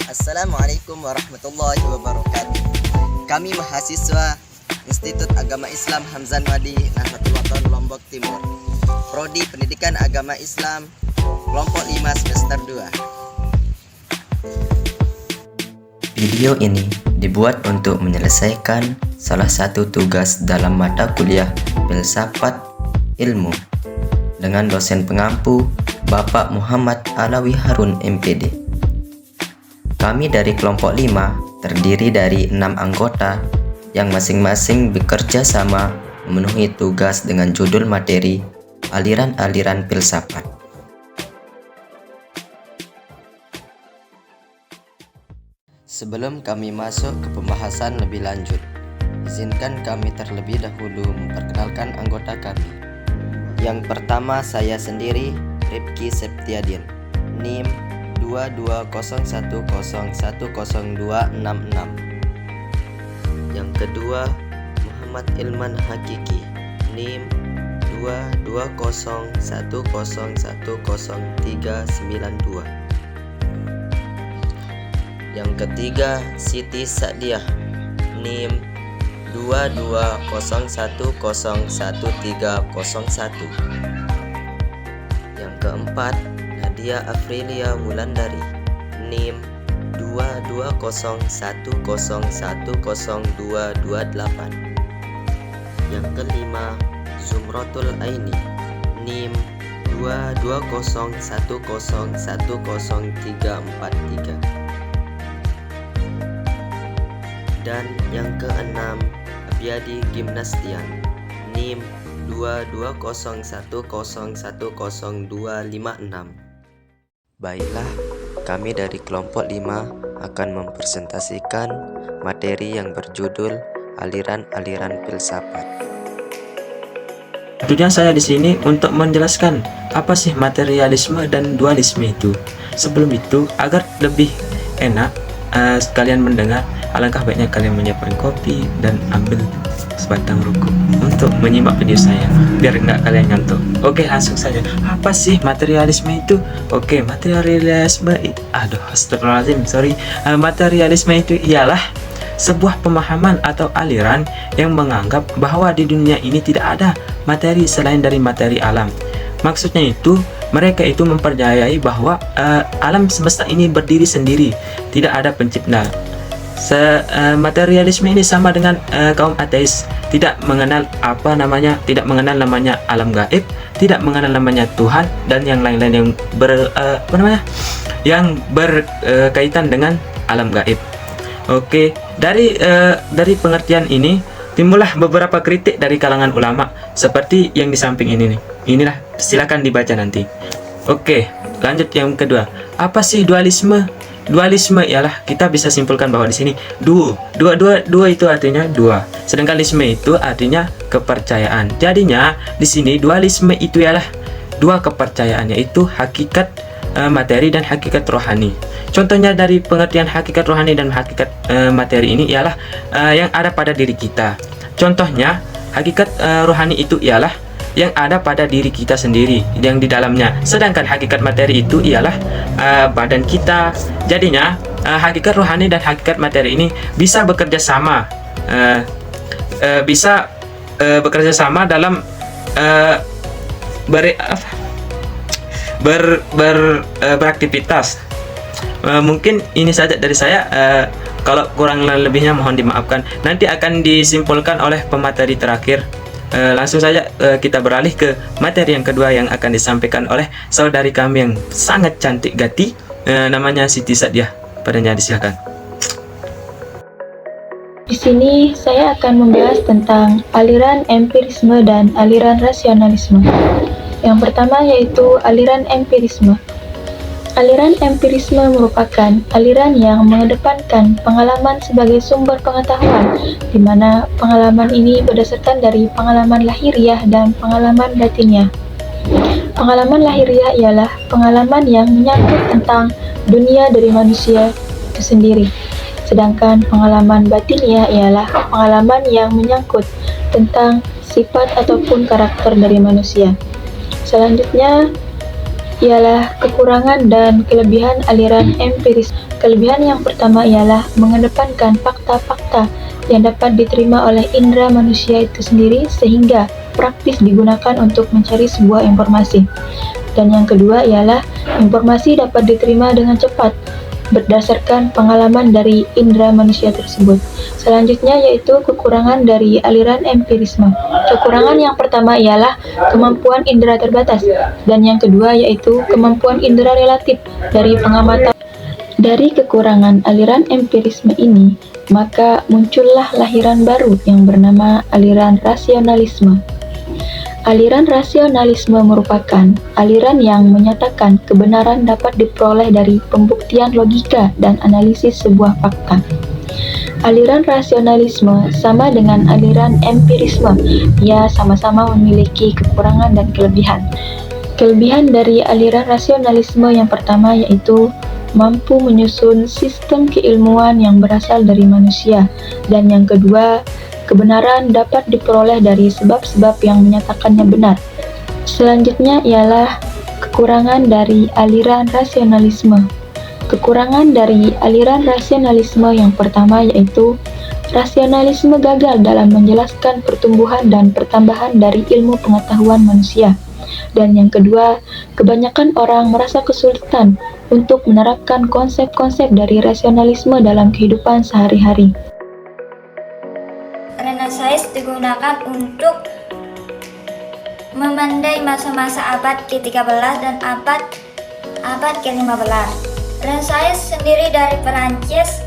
Assalamualaikum warahmatullahi wabarakatuh. Kami mahasiswa Institut Agama Islam Hamzan Wadi Nahdlatul Wathon Lombok Timur, Prodi Pendidikan Agama Islam, kelompok 5 semester 2. Video ini dibuat untuk menyelesaikan salah satu tugas dalam mata kuliah Filsafat Ilmu dengan dosen pengampu Bapak Muhammad Alawi Harun MPD. Kami dari kelompok 5 terdiri dari 6 anggota yang masing-masing bekerja sama memenuhi tugas dengan judul materi aliran-aliran filsafat. Sebelum kami masuk ke pembahasan lebih lanjut, izinkan kami terlebih dahulu memperkenalkan anggota kami. Yang pertama, saya sendiri, Rifki Septiadin, NIM 2201010266. Yang kedua, Muhammad Ilman Hakiki, NIM 2201010392. Yang ketiga, Siti Sa'diah, NIM 2201011301. Yang keempat, Nadia Afrilia Wulandari, NIM 2201010228. Yang kelima, Zumratul Aini, NIM 2201010343. Dan yang keenam, Abiyadi Gimnastian, NIM 2201010256. Baiklah, kami dari kelompok 5 akan mempresentasikan materi yang berjudul aliran-aliran filsafat. Tentunya saya di sini untuk menjelaskan apa sih materialisme dan dualisme itu. Sebelum itu, agar lebih enak kalian mendengar, alangkah baiknya kalian menyiapkan kopi dan ambil sebatang rokok untuk menyimak video saya biar nggak kalian ngantuk. Oke, langsung saja. Apa sih materialisme itu? Oke, materialisme materialisme itu ialah sebuah pemahaman atau aliran yang menganggap bahwa di dunia ini tidak ada materi selain dari materi alam. Maksudnya itu, mereka itu mempercayai bahwa alam semesta ini berdiri sendiri, tidak ada pencipta. Materialisme ini sama dengan kaum ateis, tidak mengenal tidak mengenal namanya alam gaib, tidak mengenal namanya Tuhan dan yang lain-lain yang berkaitan dengan alam gaib. Oke, dari pengertian ini timbullah beberapa kritik dari kalangan ulama seperti yang di samping ini nih. Inilah, silakan dibaca nanti. Oke, lanjut yang kedua. Apa sih dualisme? Dualisme ialah, kita bisa simpulkan bahwa di sini dua itu artinya dua, sedangkan lisme itu artinya kepercayaan. Jadinya di sini dualisme itu ialah dua kepercayaan, yaitu hakikat materi dan hakikat rohani. Contohnya dari pengertian hakikat rohani dan hakikat materi ini ialah yang ada pada diri kita. Contohnya hakikat rohani itu ialah yang ada pada diri kita sendiri yang di dalamnya, sedangkan hakikat materi itu ialah badan kita. Jadinya hakikat rohani dan hakikat materi ini bisa bekerja sama, dalam beraktivitas. Mungkin ini saja dari saya. Kalau kurang lebihnya mohon dimaafkan. Nanti akan disimpulkan oleh pemateri terakhir. Langsung saja kita beralih ke materi yang kedua yang akan disampaikan oleh saudari kami yang sangat cantik gati, namanya Siti Sa'diah. Padanya disilakan. Di sini saya akan membahas tentang aliran empirisme dan aliran rasionalisme. Yang pertama yaitu aliran empirisme. Aliran empirisme merupakan aliran yang mengedepankan pengalaman sebagai sumber pengetahuan, di mana pengalaman ini berdasarkan dari pengalaman lahiriah dan pengalaman batiniah. Pengalaman lahiriah ialah pengalaman yang menyangkut tentang dunia dari manusia itu sendiri, sedangkan pengalaman batiniah ialah pengalaman yang menyangkut tentang sifat ataupun karakter dari manusia. Selanjutnya, ialah kekurangan dan kelebihan aliran empiris. Kelebihan yang pertama ialah mengedepankan fakta-fakta yang dapat diterima oleh indera manusia itu sendiri sehingga praktis digunakan untuk mencari sebuah informasi. Dan yang kedua ialah informasi dapat diterima dengan cepat berdasarkan pengalaman dari indera manusia tersebut. Selanjutnya yaitu kekurangan dari aliran empirisme. Kekurangan yang pertama ialah kemampuan indera terbatas, dan yang kedua yaitu kemampuan indera relatif dari pengamatan. Dari kekurangan aliran empirisme ini, maka muncullah lahiran baru yang bernama aliran rasionalisme. Aliran rasionalisme merupakan aliran yang menyatakan kebenaran dapat diperoleh dari pembuktian logika dan analisis sebuah fakta. Aliran rasionalisme sama dengan aliran empirisme, ia sama-sama memiliki kekurangan dan kelebihan. Kelebihan dari aliran rasionalisme yang pertama yaitu mampu menyusun sistem keilmuan yang berasal dari manusia, dan yang kedua, kebenaran dapat diperoleh dari sebab-sebab yang menyatakannya benar. Selanjutnya ialah kekurangan dari aliran rasionalisme. Kekurangan dari aliran rasionalisme yang pertama yaitu rasionalisme gagal dalam menjelaskan pertumbuhan dan pertambahan dari ilmu pengetahuan manusia. Dan yang kedua, kebanyakan orang merasa kesulitan untuk menerapkan konsep-konsep dari rasionalisme dalam kehidupan sehari-hari. Renaissance digunakan untuk memandai masa-masa abad ke-13 dan abad ke-15. Renaissance sendiri dari Perancis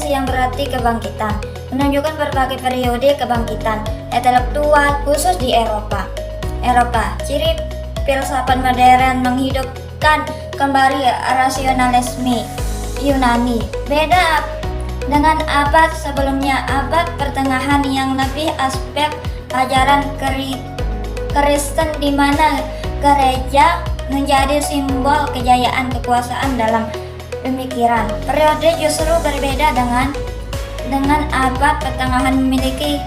yang berarti kebangkitan, menunjukkan berbagai periode kebangkitan intelektual khusus di Eropa. Ciri filsafat modern menghidupkan kembali rasionalisme Yunani. Beda dengan abad sebelumnya, abad pertengahan yang lebih aspek ajaran Kristen di mana gereja menjadi simbol kejayaan kekuasaan dalam pemikiran. Periode justru berbeda dengan abad pertengahan memiliki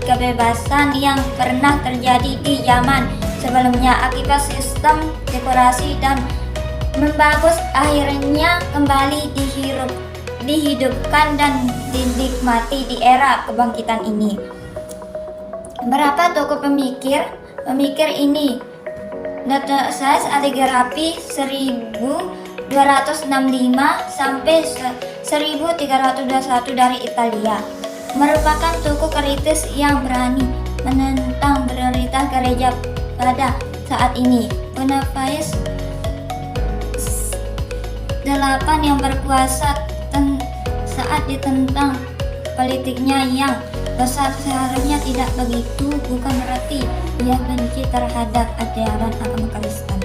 kebebasan yang pernah terjadi di zaman sebelumnya akibat sistem dekorasi dan membagus akhirnya kembali dihidupkan dan dinikmati di era kebangkitan ini. Berapa tokoh pemikir ini? Renaissance Aligrafi 1265 sampai 1321 dari Italia merupakan tokoh kritis yang berani menentang prioritas gereja pada saat ini. Boniface 8 yang berkuasa saat ditentang politiknya yang besar seharusnya tidak begitu, bukan berarti ia benci terhadap ajaran agama Kristen.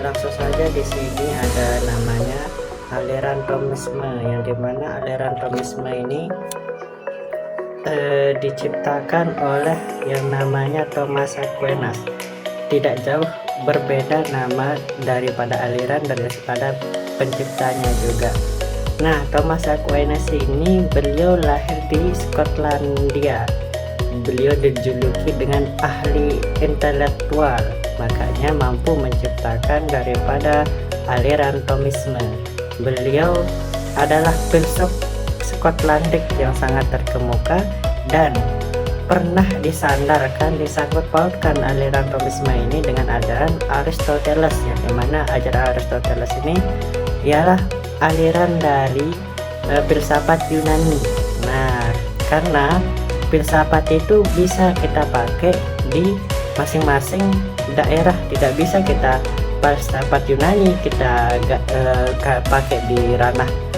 Langsung saja di sini ada namanya aliran Thomisme, yang dimana aliran Thomisme ini diciptakan oleh yang namanya Thomas Aquinas. Tidak jauh berbeda nama daripada aliran daripada penciptanya juga. Nah, Thomas Aquinas ini beliau lahir di Skotlandia. Beliau dijuluki dengan ahli intelektual, makanya mampu menciptakan daripada aliran Thomisme. Beliau adalah filsuf Skotlandik yang sangat terkemuka dan pernah disandarkan, disangkut pautkan aliran Thomisme ini dengan ajaran Aristoteles, yang dimana ajaran Aristoteles ini ialah aliran dari filsafat Yunani. Nah, karena filsafat itu bisa kita pakai di masing-masing daerah, tidak bisa kita filsafat Yunani kita pakai di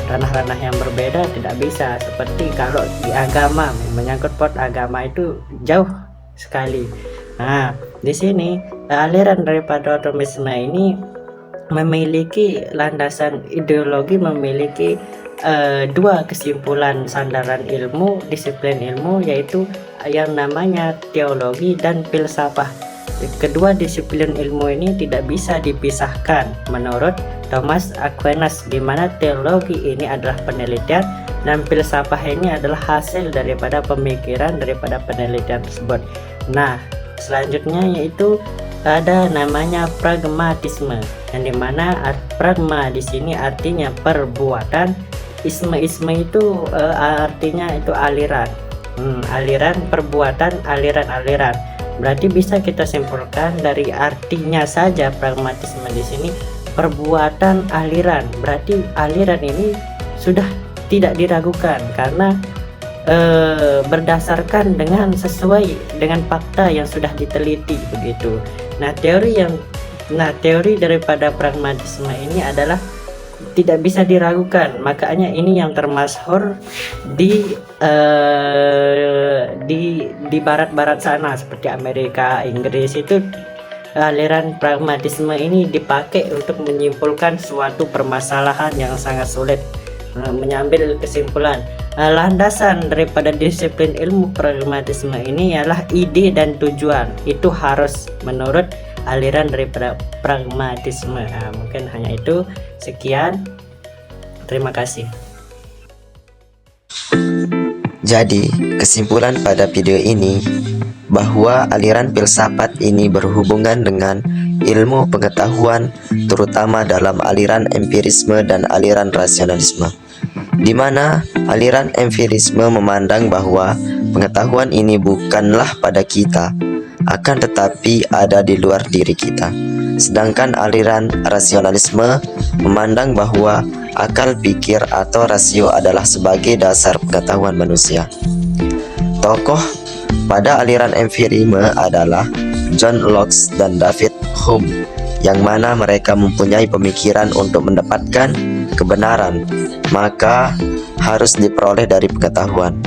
ranah-ranah yang berbeda, tidak bisa. Seperti kalau di agama, menyangkut paut agama itu jauh sekali. Nah, di sini aliran daripada Thomisme ini memiliki landasan ideologi, memiliki dua kesimpulan sandaran ilmu, disiplin ilmu, yaitu yang namanya teologi dan filsafah. Kedua disiplin ilmu ini tidak bisa dipisahkan menurut Thomas Aquinas, di mana teologi ini adalah penelitian dan filsafah ini adalah hasil daripada pemikiran daripada penelitian tersebut. Nah, selanjutnya yaitu ada namanya pragmatisme, yang dimana pragma di sini artinya perbuatan, isme itu artinya itu aliran, aliran perbuatan, aliran. Berarti bisa kita simpulkan dari artinya saja pragmatisme di sini perbuatan aliran. Berarti aliran ini sudah tidak diragukan karena berdasarkan dengan sesuai dengan fakta yang sudah diteliti begitu. Nah, teori daripada pragmatisme ini adalah tidak bisa diragukan. Makanya ini yang termasyhur di barat-barat sana seperti Amerika, Inggris, itu aliran pragmatisme ini dipakai untuk menyimpulkan suatu permasalahan yang sangat sulit, mengambil kesimpulan. Landasan daripada disiplin ilmu pragmatisme ini ialah ide dan tujuan. Itu harus menurut aliran daripada pragmatisme. Mungkin hanya itu. Sekian. Terima kasih. Jadi, kesimpulan pada video ini bahwa aliran filsafat ini berhubungan dengan ilmu pengetahuan, terutama dalam aliran empirisme dan aliran rasionalisme, di mana aliran empirisme memandang bahwa pengetahuan ini bukanlah pada kita, akan tetapi ada di luar diri kita. Sedangkan aliran rasionalisme memandang bahwa akal pikir atau rasio adalah sebagai dasar pengetahuan manusia. Tokoh pada aliran empirisme adalah John Locke dan David Hume, yang mana mereka mempunyai pemikiran untuk mendapatkan kebenaran, maka harus diperoleh dari pengetahuan.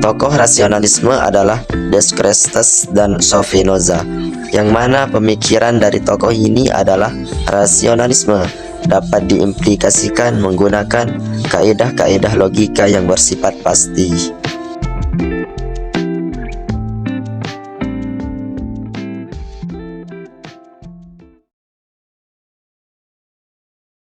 Tokoh rasionalisme adalah Descartes dan Spinoza, yang mana pemikiran dari tokoh ini adalah rasionalisme, dapat diimplikasikan menggunakan kaedah-kaedah logika yang bersifat pasti.